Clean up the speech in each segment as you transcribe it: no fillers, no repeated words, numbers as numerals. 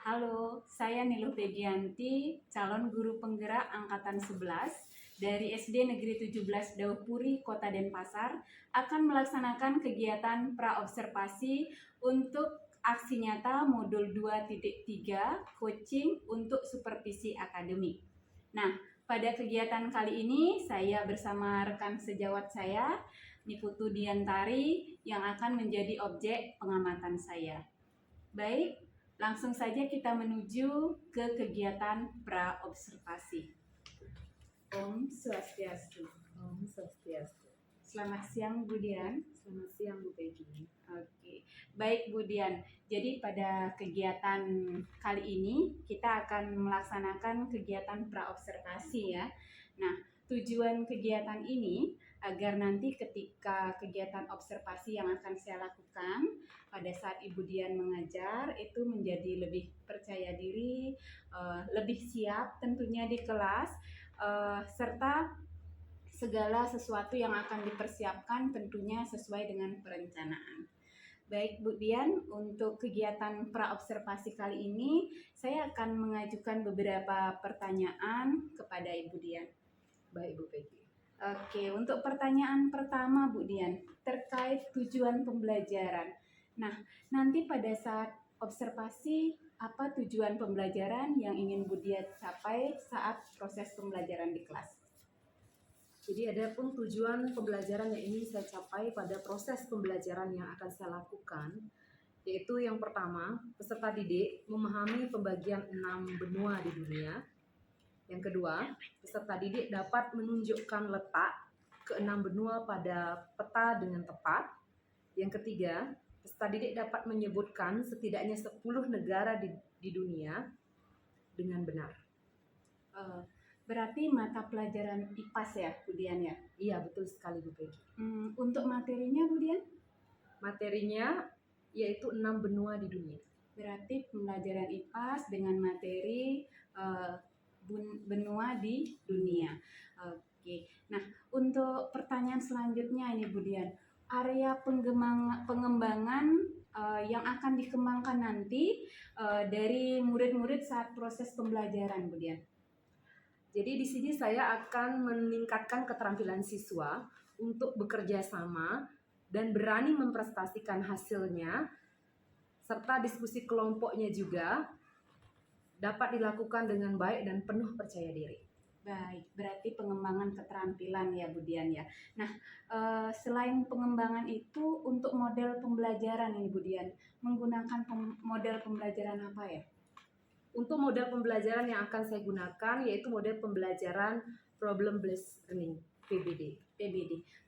Halo, saya Niluh Fegianti, calon guru penggerak angkatan 11 dari SD Negeri 17 Daupuri, Kota Denpasar, akan melaksanakan kegiatan praobservasi untuk aksi nyata modul 2.3 coaching untuk supervisi akademik. Nah, pada kegiatan kali ini saya bersama rekan sejawat saya, Niputu Diantari, yang akan menjadi objek pengamatan saya. Baik, langsung saja kita menuju ke kegiatan praobservasi. Om Swastiastu. Om Swastiastu. Selamat siang Bu Dian. Selamat siang Bu Peggy. Oke, baik Bu Dian. Jadi pada kegiatan kali ini kita akan melaksanakan kegiatan praobservasi ya. Nah, tujuan kegiatan ini agar nanti ketika kegiatan observasi yang akan saya lakukan pada saat Ibu Dian mengajar itu menjadi lebih percaya diri, lebih siap tentunya di kelas, serta segala sesuatu yang akan dipersiapkan tentunya sesuai dengan perencanaan. Baik Bu Dian, untuk kegiatan praobservasi kali ini saya akan mengajukan beberapa pertanyaan kepada Ibu Dian. Baik Bu Peggy. Oke, untuk pertanyaan pertama Bu Dian, terkait tujuan pembelajaran. Nah, nanti pada saat observasi, apa tujuan pembelajaran yang ingin Bu Dian capai saat proses pembelajaran di kelas? Jadi ada pun tujuan pembelajaran yang ingin saya capai pada proses pembelajaran yang akan saya lakukan, yaitu yang pertama, peserta didik memahami pembagian 6 benua di dunia. Yang kedua, peserta didik dapat menunjukkan letak ke-6 benua pada peta dengan tepat. Yang ketiga, peserta didik dapat menyebutkan setidaknya 10 negara di dunia dengan benar. Berarti mata pelajaran IPAS ya, Bu Dian ya? Iya, betul sekali Bu Peggy. Untuk materinya Bu Dian? Materinya yaitu 6 benua di dunia. Berarti pembelajaran IPAS dengan materi benua di dunia. Oke. Nah, untuk pertanyaan selanjutnya ini Bu Dian, area pengembangan yang akan dikembangkan nanti dari murid-murid saat proses pembelajaran Bu Dian. Jadi di sini saya akan meningkatkan keterampilan siswa untuk bekerja sama dan berani memprestasikan hasilnya, serta diskusi kelompoknya juga dapat dilakukan dengan baik dan penuh percaya diri. Baik, berarti pengembangan keterampilan ya Bu Dian ya. Nah, selain pengembangan itu untuk model pembelajaran ini Bu Dian, menggunakan model pembelajaran apa ya? Untuk model pembelajaran yang akan saya gunakan yaitu model pembelajaran Problem Based Learning, PBD.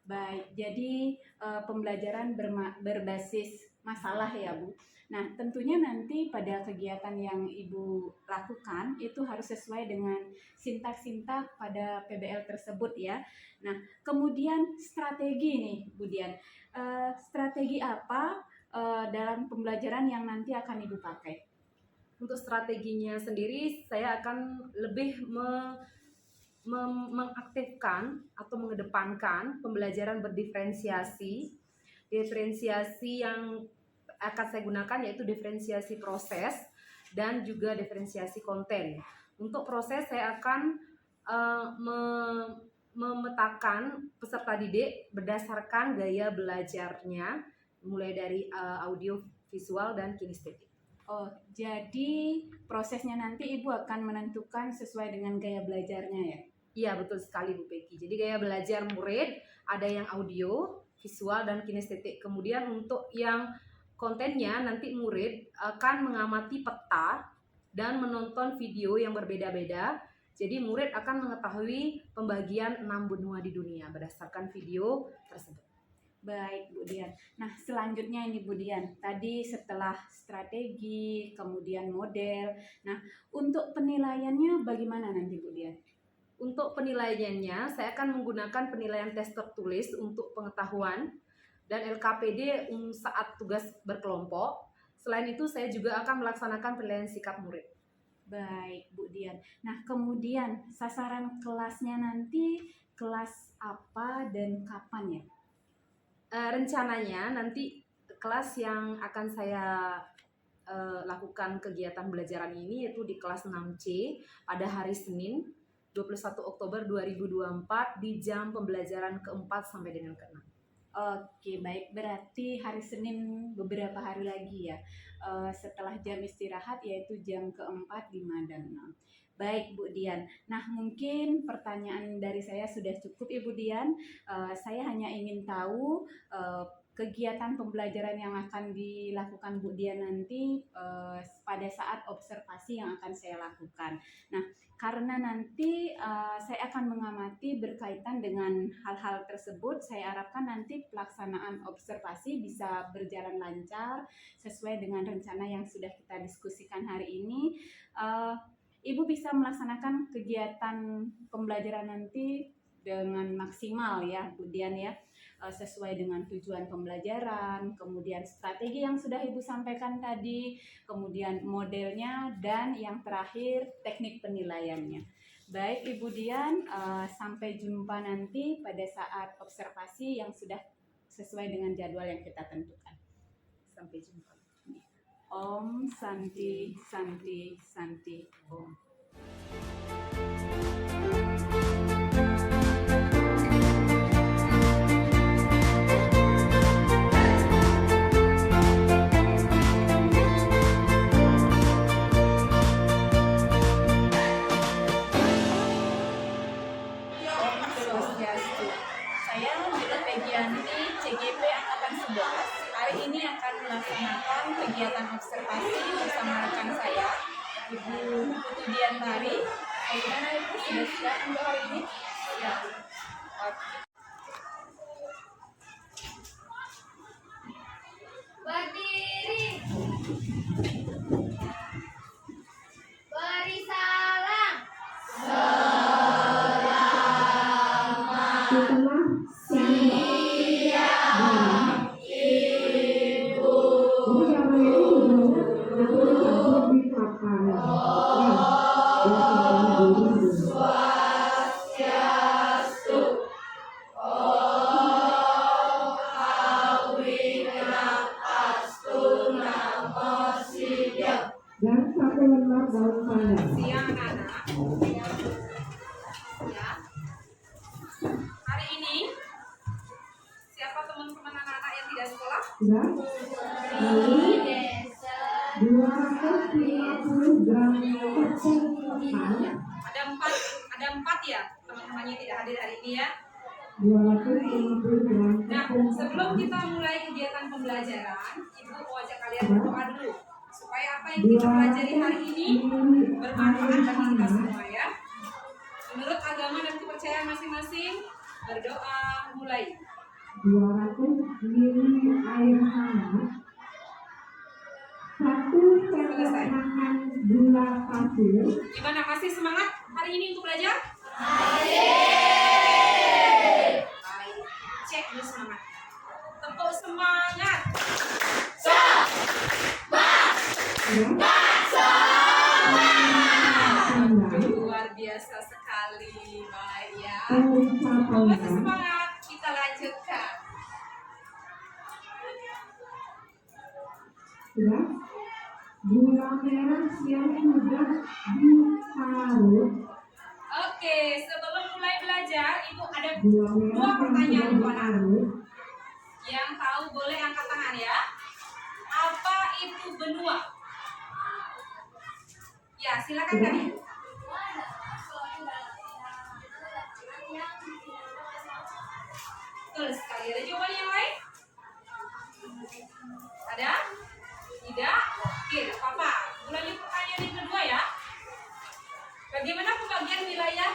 Baik, jadi pembelajaran berbasis masalah ya Bu. Nah, tentunya nanti pada kegiatan yang Ibu lakukan itu harus sesuai dengan sintak-sintak pada PBL tersebut ya. Nah, kemudian strategi nih Bu Dian, strategi apa dalam pembelajaran yang nanti akan Ibu pakai? Untuk strateginya sendiri saya akan lebih mengaktifkan atau mengedepankan pembelajaran berdiferensiasi. Diferensiasi yang akan saya gunakan yaitu diferensiasi proses dan juga diferensiasi konten. Untuk proses saya akan memetakan peserta didik berdasarkan gaya belajarnya, mulai dari audio, visual, dan kinestetik. Oh, jadi prosesnya nanti Ibu akan menentukan sesuai dengan gaya belajarnya ya? Iya, betul sekali Bu Peggy. Jadi gaya belajar murid ada yang audio, visual, dan kinestetik. Kemudian untuk yang kontennya nanti murid akan mengamati peta dan menonton video yang berbeda-beda. Jadi murid akan mengetahui pembagian 6 benua di dunia berdasarkan video tersebut. Baik Bu Dian. Nah, selanjutnya ini Bu Dian, tadi setelah strategi, kemudian model. Nah, untuk penilaiannya bagaimana nanti Bu Dian? Untuk penilaiannya, saya akan menggunakan penilaian tes tertulis untuk pengetahuan dan LKPD saat tugas berkelompok. Selain itu, saya juga akan melaksanakan penilaian sikap murid. Baik Bu Dian. Nah, kemudian sasaran kelasnya nanti kelas apa dan kapan ya? Rencananya nanti kelas yang akan saya lakukan kegiatan belajaran ini yaitu di kelas 6C pada hari Senin 21 Oktober 2024 di jam pembelajaran keempat sampai dengan ke-6. Oke, baik. Berarti hari Senin beberapa hari lagi ya, setelah jam istirahat yaitu jam keempat, 5, dan 6. Baik, Bu Dian. Nah, mungkin pertanyaan dari saya sudah cukup, Ibu Dian. Saya hanya ingin tahu kegiatan pembelajaran yang akan dilakukan Bu Dian nanti pada saat observasi yang akan saya lakukan. Nah, karena nanti saya akan mengamati berkaitan dengan hal-hal tersebut, saya harapkan nanti pelaksanaan observasi bisa berjalan lancar sesuai dengan rencana yang sudah kita diskusikan hari ini. Ibu bisa melaksanakan kegiatan pembelajaran nanti dengan maksimal ya, Bu Dian ya, sesuai dengan tujuan pembelajaran, kemudian strategi yang sudah Ibu sampaikan tadi, kemudian modelnya, dan yang terakhir teknik penilaiannya. Baik Ibu Dian, sampai jumpa nanti pada saat observasi yang sudah sesuai dengan jadwal yang kita tentukan. Sampai jumpa. Om Santi Santi Santi Om. Saya Mila Pegianti, CGP Angkatan 11. Hari ini akan melaksanakan kegiatan observasi bersama rekan saya, Ibu Putu Diantari. Bagaimana Ibu, sudah siap untuk hari ini? Ya. Oke. Berdiri. Beri salam. Dan satu lembar daun pandan. Siang anak-anak. Ya. Hari ini siapa teman-teman anak-anak yang tidak sekolah? Sudah? Lalu 250 gram tepung ketan. Ada empat ya teman-teman yang tidak hadir hari ini ya. 250 gram Nah, tepung sebelum ketan. kita mulai kegiatan pembelajaran, Ibu mau ajak kalian berdoa dulu supaya apa yang kita pelajari hari ini bermanfaat bagi kita semua ya. Menurut agama dan kepercayaan masing-masing, berdoa mulai. 200 ml air hangat. 1 sendok makan gula pasir. Gimana, masih semangat hari ini untuk belajar? Baik, cek dulu semangat. Tepuk semangat. Ya. Luar biasa sekali, baik ya. Periksa Masih pandan. semangat, kita lanjutkan. Ya. Gula merah yang sudah diparut. Oke, sebelum mulai belajar, Ibu ada Gula merah dua yang pertanyaan sudah buat anak. diparut. Yang tahu boleh angkat tangan ya. Apa itu benua? Ya, silakan Kak Ibu. Betul sekali. Ada jawaban yang lain? Ada? Tidak? Oke, tidak apa-apa. Ulangi pertanyaan yang kedua ya. Bagaimana pembagian wilayah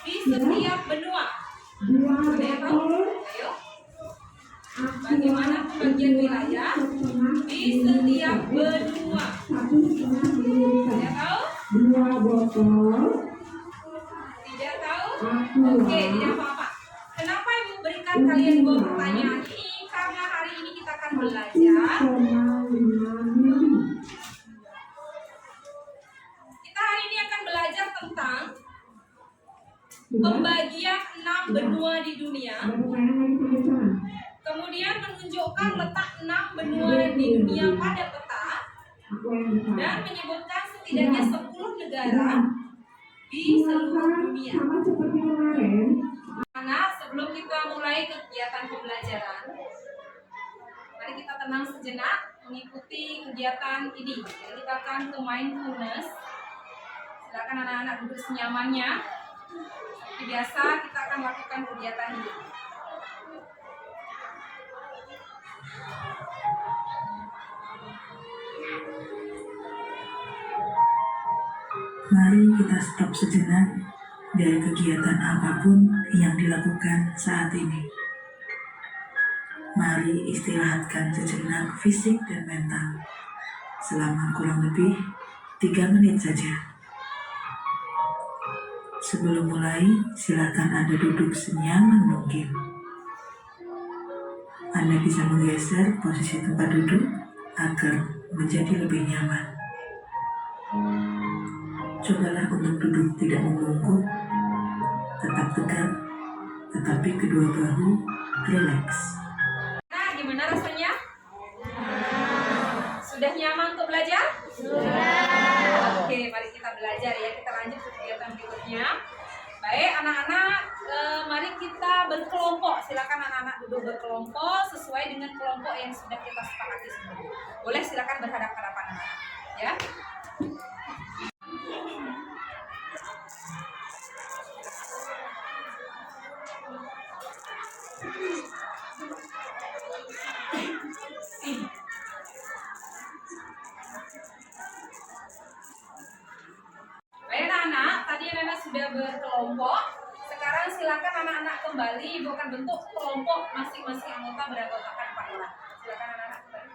di setiap benua? 2 Ada yang tahu? botol Ayo. aqua Bagaimana pembagian wilayah di setiap benua? 1,5 mililiter. Tidak tahu? 2 botol Tidak tahu? aqua Oke, tidak apa-apa. Kenapa Ibu berikan kalian dua pertanyaan ini? Karena hari ini kita akan belajar. 1,5 ml. Kita hari ini akan belajar tentang Sudah? pembagian 6 benua di dunia. Ada pertanyaan lagi pemirsa? Kemudian menunjukkan letak 6 benua di dunia pada peta. Aku yang besar. dan menyebutkan setidaknya 10 negara di seluruh dunia. Sama seperti kemarin. Anak, sebelum kita mulai kegiatan pembelajaran, mari kita tenang sejenak mengikuti kegiatan ini. Jadi kita akan ke mindfulness. Silakan anak-anak duduk senyamannya. Seperti biasa kita akan lakukan kegiatan ini. Mari kita stop sejenak dari kegiatan apapun yang dilakukan saat ini. Mari istirahatkan sejenak fisik dan mental selama kurang lebih 3 menit saja. Sebelum mulai, silakan Anda duduk senyaman mungkin. Anda bisa menggeser posisi tempat duduk agar menjadi lebih nyaman. Cobalah untuk duduk tidak membungkuk, tetap tegak, tetapi kedua bahu rileks. Nah, gimana rasanya? Sudah nyaman untuk belajar? Sudah. Oke, mari kita belajar ya. Kita lanjut ke kegiatan berikutnya. Baik, anak-anak, mari kita berkelompok. Silakan anak-anak duduk berkelompok sesuai dengan kelompok yang sudah kita sepakati sebelumnya. Boleh silakan berhadapan-hadapan anak-anak, ya. Baik anak-anak, tadi anak-anak sudah berkelompok. Sekarang silakan anak-anak kembali. Ibu akan bentuk kelompok masing-masing anggota beranggotakan 4 orang. Silakan anak-anak kembali.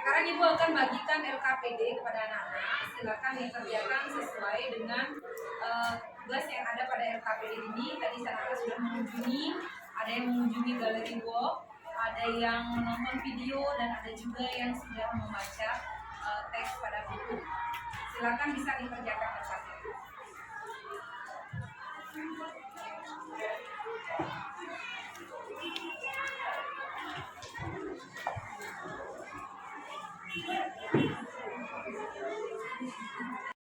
Sekarang ibu akan bagikan LKPD kepada anak-anak. Silakan dikerjakan sesuai dengan tugas yang ada pada LKPD ini. Tadi anak-anak sudah mengunjungi, ada yang mengunjungi galeri walk, ada yang menonton video, dan ada juga yang sudah membaca teks pada buku. Silakan bisa dikerjakan bersama.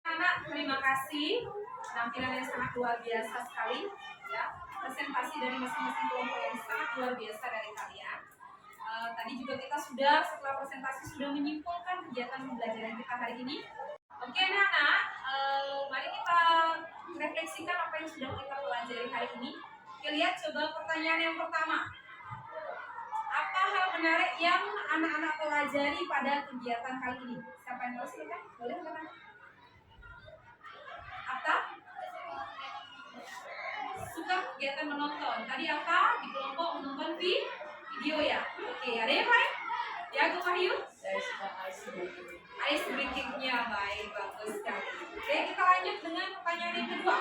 Anak, terima kasih. Penampilan yang sangat luar biasa sekali, ya. Presentasi dari masing-masing kelompok yang sangat luar biasa dari kalian. Tadi juga kita sudah setelah presentasi sudah menyimpulkan kegiatan pembelajaran kita hari ini. Oke anak-anak, mari kita refleksikan apa yang sudah kita pelajari hari ini. Kita lihat coba pertanyaan yang pertama. Apa hal menarik yang anak-anak pelajari pada kegiatan kali ini? Siapa yang mau silakan? Boleh teman-teman? Apa? Suka kegiatan menonton. Tadi apa? Di kelompok menonton video ya. Oke, ada yang lain? Ya, Gu Wahyu? Ice breaking-nya baik, bagus sekali. Oke, kita lanjut dengan pertanyaan yang kedua.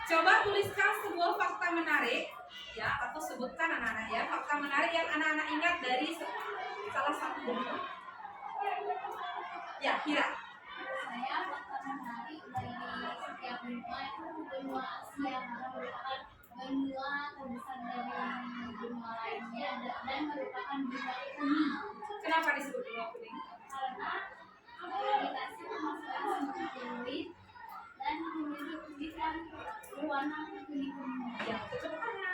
Coba tuliskan sebuah fakta menarik, ya, atau sebutkan anak-anak ya, fakta menarik yang anak-anak ingat dari salah satu benua. Ya, Kira. Saya fakta menarik dari setiap benua itu benua Asia karena merupakan benua terbesar dari benua lainnya dan merupakan benua kuning. Kenapa disebut benua kuning? Karena dikasih pemasukan seperti kulit dan kulit kan berwarna kuning-kuning. Ya, tepuk tangan.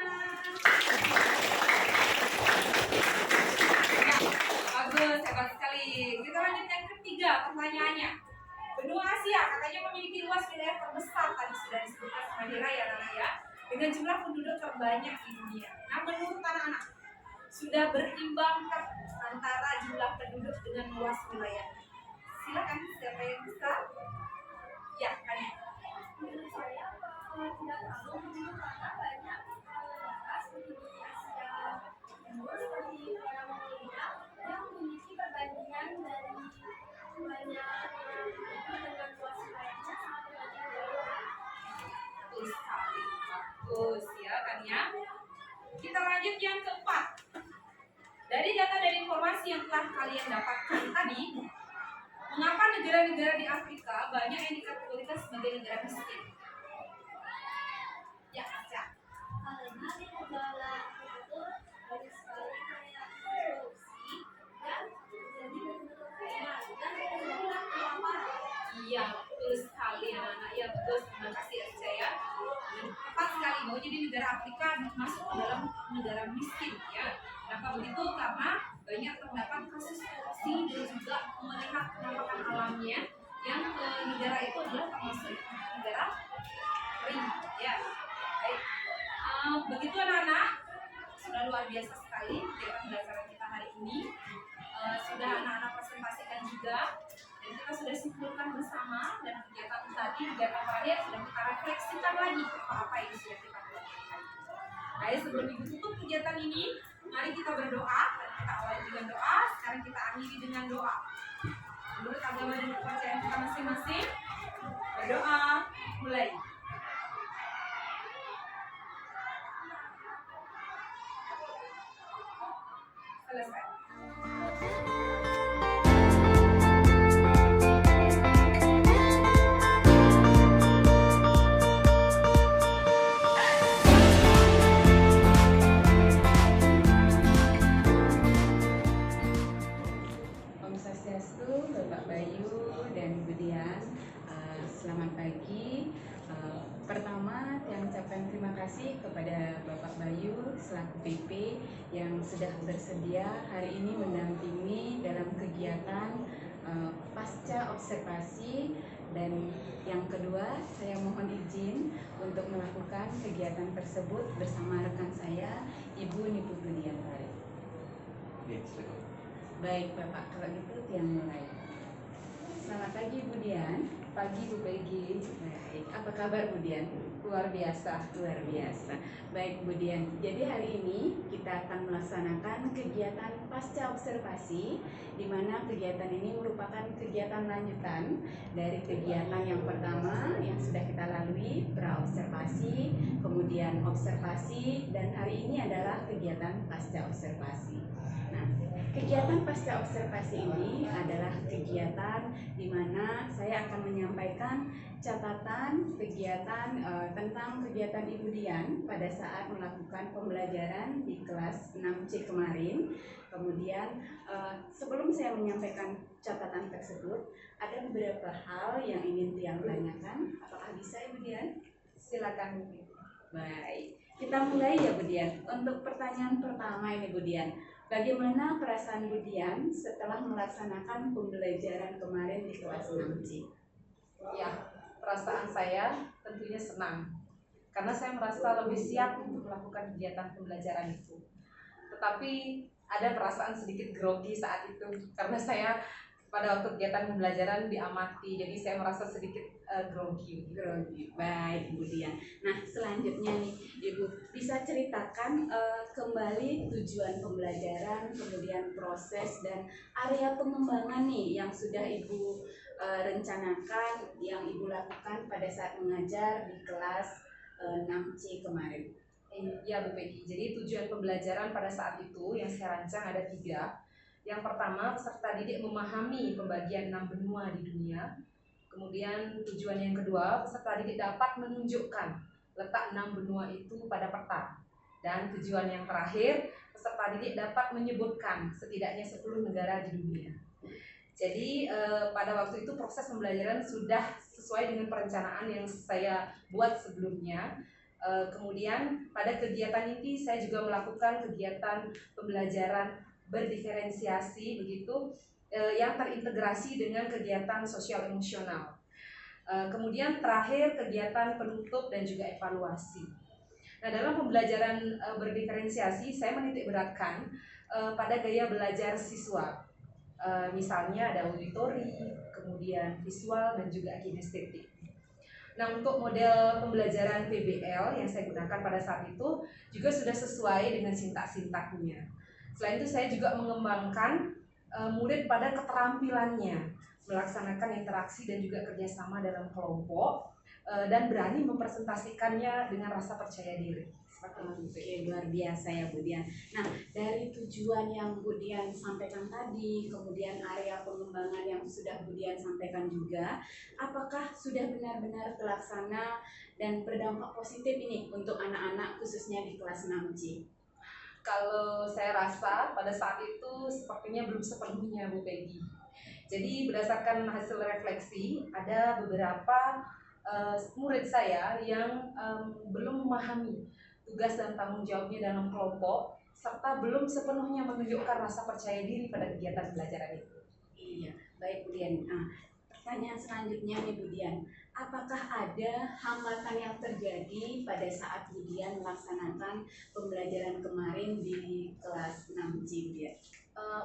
Bagus, hebat sekali. Kita lanjut yang ketiga pertanyaannya. Benua Asia katanya memiliki luas wilayah terbesar, tadi sudah disebutkan sama Dira ya anak ya, dengan jumlah penduduk terbanyak di dunia. Nah, menurut anak-anak sudah berimbangkah antara jumlah penduduk dengan luas wilayah? Silakan, siapa yang bisa? Ya, Kania. Menurut saya tidak terlalu menurut karena banyak negara seperti Asia Timur seperti negara Mongolia yang memiliki perbandingan dari banyak dengan luas wilayahnya sangat berbanding jauh. Bagus sekali, bagus ya Kania. Kita lanjut yang keempat. Dari data dan informasi yang telah kalian dapatkan tadi, mengapa negara-negara di Afrika banyak yang dikategorikan sebagai negara miskin? jadi negara Afrika masuk ke dalam negara miskin ya. Kenapa begitu? Karena banyak terdapat kasus korupsi dan juga melihat penampakan alamnya yang negara itu adalah termasuk negara kering ya. Baik, begitu anak-anak, sudah luar biasa sekali kegiatan pembelajaran kita hari ini. Sudah anak-anak presentasikan juga dan kita sudah simpulkan bersama, dan kegiatan terakhir sudah kita refleksikan lagi apa yang sudah kita lakukan. Baik, sebelum ditutup kegiatan ini, mari kita berdoa. Kita awali dengan doa, sekarang kita akhiri dengan doa. Menurut agama dan kepercayaan kita masing-masing, berdoa mulai. Selesai. Om Swastiastu, Bapak Bayu dan Bu Dian, selamat pagi. Pertama, saya mengucapkan terima kasih kepada Bapak Bayu selaku PP yang sudah bersedia hari ini mendampingi dalam kegiatan pasca observasi, dan yang kedua, saya mohon izin untuk melakukan kegiatan tersebut bersama rekan saya, Ibu Niputu Diantari. Baik Bapak, kalau gitu Tiang mulai. Selamat pagi Bu Dian. Pagi Bu Peggy. Baik, apa kabar Bu Dian? Luar biasa. Luar biasa. Baik Bu Dian, jadi hari ini kita akan melaksanakan kegiatan pasca observasi, di mana kegiatan ini merupakan kegiatan lanjutan dari kegiatan yang pertama yang sudah kita lalui, pra-observasi, kemudian observasi, dan hari ini adalah kegiatan pasca observasi. Nah, kegiatan pasca observasi ini adalah kegiatan di mana saya akan menyampaikan catatan kegiatan tentang kegiatan Ibu Dian pada saat melakukan pembelajaran di kelas 6C kemarin. Kemudian sebelum saya menyampaikan catatan tersebut, ada beberapa hal yang ingin Tiang tanyakan. Apakah bisa Ibu Dian? Silakan Bu. Baik, kita mulai ya Bu Dian. Untuk pertanyaan pertama ini Bu Dian, bagaimana perasaan Bu Dian setelah melaksanakan pembelajaran kemarin di kelas 6C? Ya, perasaan saya tentunya senang karena saya merasa lebih siap untuk melakukan kegiatan pembelajaran itu. Tetapi ada perasaan sedikit grogi saat itu karena saya pada waktu kegiatan pembelajaran diamati, jadi saya merasa sedikit grogi. Baik Bu Dian. Nah, selanjutnya nih Ibu bisa ceritakan kembali tujuan pembelajaran, kemudian proses dan area pengembangan nih yang sudah Ibu rencanakan, yang Ibu lakukan pada saat mengajar di kelas 6C kemarin. Ya Bu Peggy, jadi tujuan pembelajaran pada saat itu yang saya rancang ada 3. Yang pertama, peserta didik memahami pembagian 6 benua di dunia. Kemudian tujuan yang kedua, peserta didik dapat menunjukkan letak 6 benua itu pada peta. Dan tujuan yang terakhir, peserta didik dapat menyebutkan setidaknya 10 negara di dunia. Jadi pada waktu itu proses pembelajaran sudah sesuai dengan perencanaan yang saya buat sebelumnya. Kemudian pada kegiatan ini saya juga melakukan kegiatan pembelajaran berdiferensiasi begitu, yang terintegrasi dengan kegiatan sosial emosional. Kemudian terakhir kegiatan penutup dan juga evaluasi. Nah, dalam pembelajaran berdiferensiasi saya menitik beratkan pada gaya belajar siswa. Misalnya ada auditori, kemudian visual dan juga kinestetik. Nah, untuk model pembelajaran PBL yang saya gunakan pada saat itu juga sudah sesuai dengan sintak-sintaknya. Selain itu saya juga mengembangkan murid pada keterampilannya, melaksanakan interaksi dan juga kerjasama dalam kelompok, dan berani mempresentasikannya dengan rasa percaya diri. Oke, luar biasa ya Bu Dian. Nah, dari tujuan yang Bu Dian sampaikan tadi, kemudian area pengembangan yang sudah Bu Dian sampaikan juga, apakah sudah benar-benar terlaksana dan berdampak positif ini untuk anak-anak khususnya di kelas 6C? Kalau saya rasa pada saat itu sepertinya belum sepenuhnya Bu Peggy. Jadi berdasarkan hasil refleksi ada beberapa murid saya yang belum memahami tugas dan tanggung jawabnya dalam kelompok serta belum sepenuhnya menunjukkan rasa percaya diri pada kegiatan pembelajaran itu. Iya, baik Bu Dian. Nah, pertanyaan selanjutnya nih Bu Dian, apakah ada hambatan yang terjadi pada saat Bu Dian melaksanakan pembelajaran kemarin di kelas 6G Bu Dian?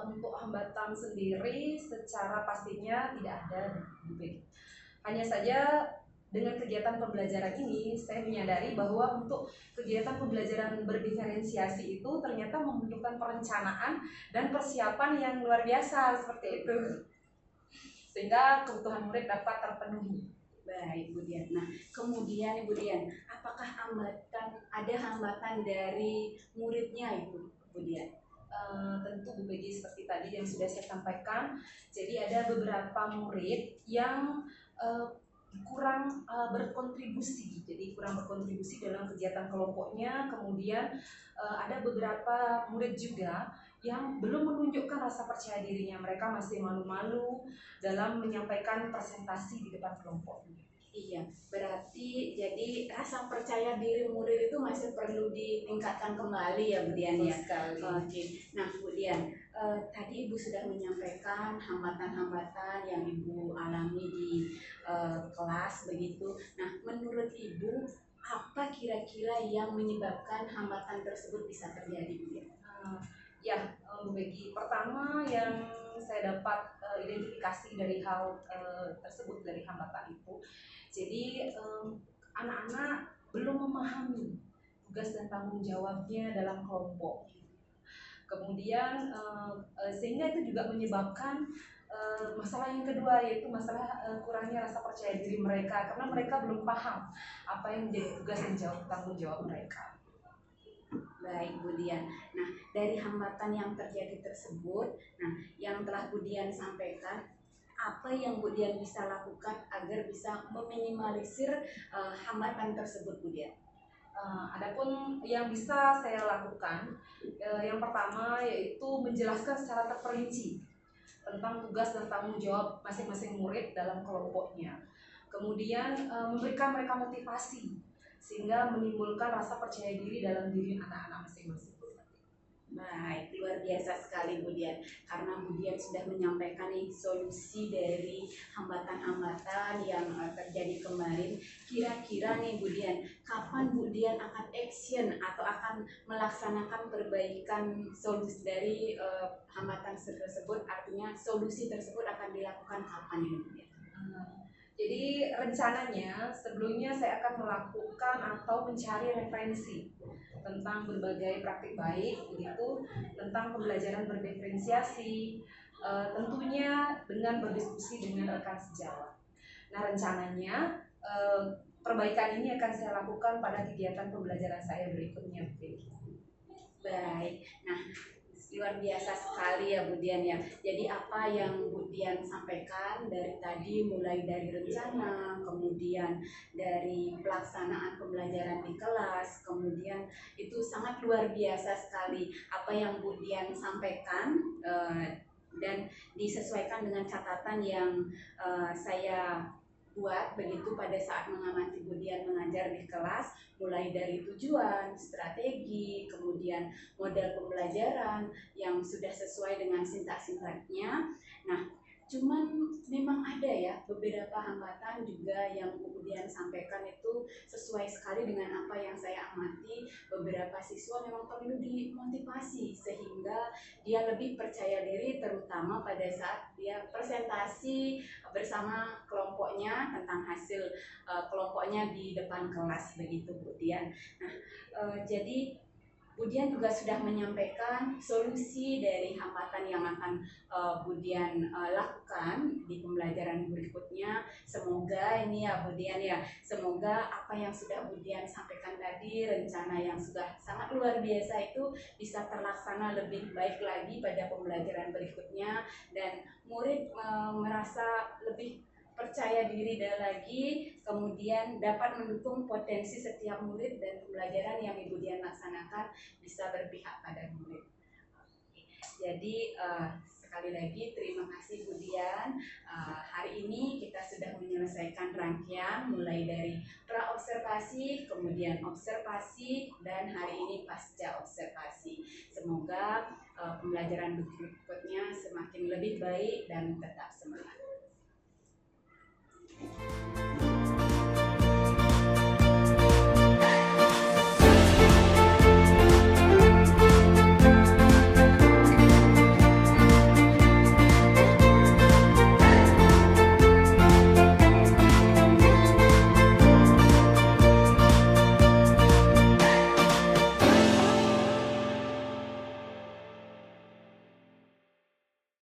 Untuk hambatan sendiri secara pastinya tidak ada, Bu Peggy. Hanya saja dengan kegiatan pembelajaran ini saya menyadari bahwa untuk kegiatan pembelajaran berdiferensiasi itu ternyata membutuhkan perencanaan dan persiapan yang luar biasa seperti itu, sehingga kebutuhan murid dapat terpenuhi. Baik Bu Dian. Nah, kemudian Bu Dian, apakah ada hambatan dari muridnya itu Bu Dian? Tentu Bu Peggy seperti tadi yang sudah saya sampaikan, jadi ada beberapa murid yang kurang berkontribusi, jadi kurang berkontribusi dalam kegiatan kelompoknya. Kemudian ada beberapa murid juga yang belum menunjukkan rasa percaya dirinya, mereka masih malu-malu dalam menyampaikan presentasi di depan kelompoknya. Iya, berarti jadi rasa percaya diri murid itu masih perlu ditingkatkan kembali ya Bu Dian ya. Sekali. Oke, nah Bu Dian, tadi Ibu sudah menyampaikan hambatan-hambatan yang Ibu alami di kelas begitu. Nah, menurut Ibu apa kira-kira yang menyebabkan hambatan tersebut bisa terjadi Bu Dian? Bu Begi, pertama yang saya dapat identifikasi dari hal tersebut, dari hambatan itu, jadi anak-anak belum memahami tugas dan tanggung jawabnya dalam kelompok. Kemudian sehingga itu juga menyebabkan masalah yang kedua, yaitu masalah kurangnya rasa percaya diri mereka karena mereka belum paham apa yang menjadi tugas dan tanggung jawab mereka. Baik Bu Dian. Nah, dari hambatan yang terjadi tersebut, nah yang telah Bu Dian sampaikan, apa yang Bu Dian bisa lakukan agar bisa meminimalisir hambatan tersebut Bu Dian? Adapun yang bisa saya lakukan, yang pertama yaitu menjelaskan secara terperinci tentang tugas dan tanggung jawab masing-masing murid dalam kelompoknya. Kemudian memberikan mereka motivasi sehingga menimbulkan rasa percaya diri dalam diri anak-anak masing-masing. Baik, luar biasa sekali Bu Dian. Karena Bu Dian sudah menyampaikan nih solusi dari hambatan-hambatan yang terjadi kemarin. Kira-kira nih Bu Dian, kapan Bu Dian akan action atau akan melaksanakan perbaikan solusi dari hambatan tersebut? Artinya solusi tersebut akan dilakukan kapan ini Bu Dian? Jadi rencananya sebelumnya saya akan melakukan atau mencari referensi tentang berbagai praktik baik begitu, tentang pembelajaran berdiferensiasi, tentunya dengan berdiskusi dengan rekan sejawat. Nah, rencananya perbaikan ini akan saya lakukan pada kegiatan pembelajaran saya berikutnya. Baik, nah luar biasa sekali ya Bu Dian ya. Jadi apa yang Bu Dian sampaikan dari tadi, mulai dari rencana, kemudian dari pelaksanaan pembelajaran di kelas, kemudian itu sangat luar biasa sekali apa yang Bu Dian sampaikan, dan disesuaikan dengan catatan yang saya buat begitu pada saat mengamati Bu Dian mengajar di kelas, mulai dari tujuan, strategi, kemudian model pembelajaran yang sudah sesuai dengan sintak-sintaknya. Nah, cuman memang ada ya beberapa hambatan juga yang Bu Dian sampaikan itu sesuai sekali dengan apa yang saya amati. Beberapa siswa memang perlu dimotivasi sehingga dia lebih percaya diri, terutama pada saat dia presentasi bersama kelompoknya tentang hasil kelompoknya di depan kelas begitu Bu Dian. Nah, jadi Bu Dian juga sudah menyampaikan solusi dari hambatan yang akan Bu Dian lakukan di pembelajaran berikutnya. Semoga ini ya Bu Dian ya, semoga apa yang sudah Bu Dian sampaikan tadi, rencana yang sudah sangat luar biasa itu bisa terlaksana lebih baik lagi pada pembelajaran berikutnya, dan murid merasa lebih percaya diri dan lagi, kemudian dapat mendukung potensi setiap murid dan pembelajaran yang Ibu Dian laksanakan bisa berpihak pada murid. Jadi sekali lagi terima kasih Bu Dian. Hari ini kita sudah menyelesaikan rangkaian mulai dari pra-observasi, kemudian observasi, dan hari ini pasca observasi. Semoga pembelajaran berikutnya semakin lebih baik dan tetap semangat.